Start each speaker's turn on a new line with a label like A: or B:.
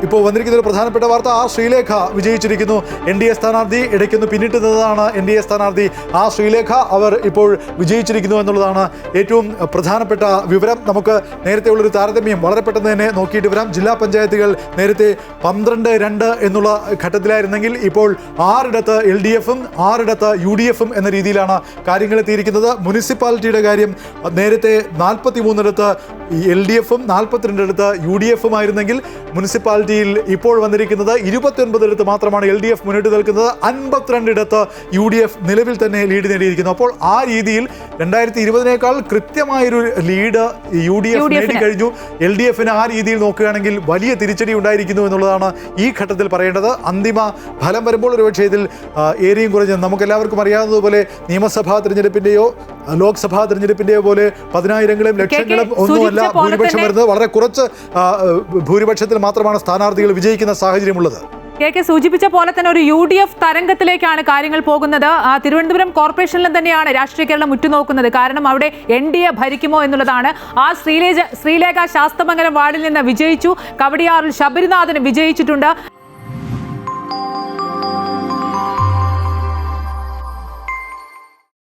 A: ഇപ്പോൾ വന്നിരിക്കുന്ന ഒരു പ്രധാനപ്പെട്ട വാർത്ത, ആ ശ്രീലേഖ വിജയിച്ചിരിക്കുന്നു. NDA സ്ഥാനാർത്ഥി ഇടയ്ക്കൊന്ന് പിന്നിട്ട് നിന്നതാണ് NDA സ്ഥാനാർത്ഥി. ആ ശ്രീലേഖ അവർ ഇപ്പോൾ വിജയിച്ചിരിക്കുന്നു എന്നുള്ളതാണ് ഏറ്റവും പ്രധാനപ്പെട്ട വിവരം. നമുക്ക് നേരത്തെ ഉള്ളൊരു താരതമ്യം വളരെ പെട്ടെന്ന് തന്നെ നോക്കിയിട്ട് വരാം. ജില്ലാ പഞ്ചായത്തുകൾ നേരത്തെ 12-2 എന്നുള്ള ഘട്ടത്തിലായിരുന്നെങ്കിൽ ഇപ്പോൾ 6 LDF-ഉം 6 UDF-ഉം എന്ന രീതിയിലാണ് കാര്യങ്ങൾ എത്തിയിരിക്കുന്നത്. മുനിസിപ്പാലിറ്റിയുടെ കാര്യം നേരത്തെ 43 LDF-ഉം 42 UDF-ഉം ആയിരുന്നെങ്കിൽ മുനിസിപ്പാലിറ്റിയിൽ ഇപ്പോൾ വന്നിരിക്കുന്നത് 29 മാത്രമാണ് LDF മുന്നിട്ട് നിൽക്കുന്നത്. 52 UDF നിലവിൽ തന്നെ ലീഡ് നേടിയിരിക്കുന്നു. അപ്പോൾ ആ രീതിയിൽ 2020-നേക്കാൾ കൃത്യമായൊരു ലീഡ് UDF നേടിക്കഴിഞ്ഞു. LDF-ന് ആ രീതിയിൽ നോക്കുകയാണെങ്കിൽ വലിയ തിരിച്ചടി ഉണ്ടായിരിക്കുന്നു എന്നുള്ളതാണ് ഈ ഘട്ടത്തിൽ പറയേണ്ടത്. അന്തിമ ഫലം വരുമ്പോൾ ഒരുപക്ഷേ ഇതിൽ ഏരിയയും കുറഞ്ഞ് നമുക്കെല്ലാവർക്കും അറിയാവുന്നതുപോലെ നിയമസഭാ തിരഞ്ഞെടുപ്പിൻ്റെയോ ലോക്സഭാ തിരഞ്ഞെടുപ്പിൻ്റെയോ പോലെ 10,000-ങ്ങളും ലക്ഷങ്ങളും ഒന്നുമല്ല ഭൂരിപക്ഷം വരുന്നത്. വളരെ കുറച്ച് ഭൂരിപക്ഷത്തിൽ മാത്രമാണ് സ്ഥാനാർത്ഥികൾ വിജയിക്കുന്ന സാഹചര്യമുള്ളത്.
B: കെ സൂചിപ്പിച്ച പോലെ തന്നെ ഒരു UDF തരംഗത്തിലേക്കാണ് കാര്യങ്ങൾ പോകുന്നത്. തിരുവനന്തപുരം കോർപ്പറേഷനിലും തന്നെയാണ് രാഷ്ട്രീയ കേരളം ഉറ്റുനോക്കുന്നത്. കാരണം അവിടെ NDA ഭരിക്കുമോ എന്നുള്ളതാണ്. ആ ശ്രീലേഖ ശാസ്തമംഗലം വാർഡിൽ നിന്ന് വിജയിച്ചു. കവടിയാറിൽ ശബരിനാഥന് വിജയിച്ചിട്ടുണ്ട്.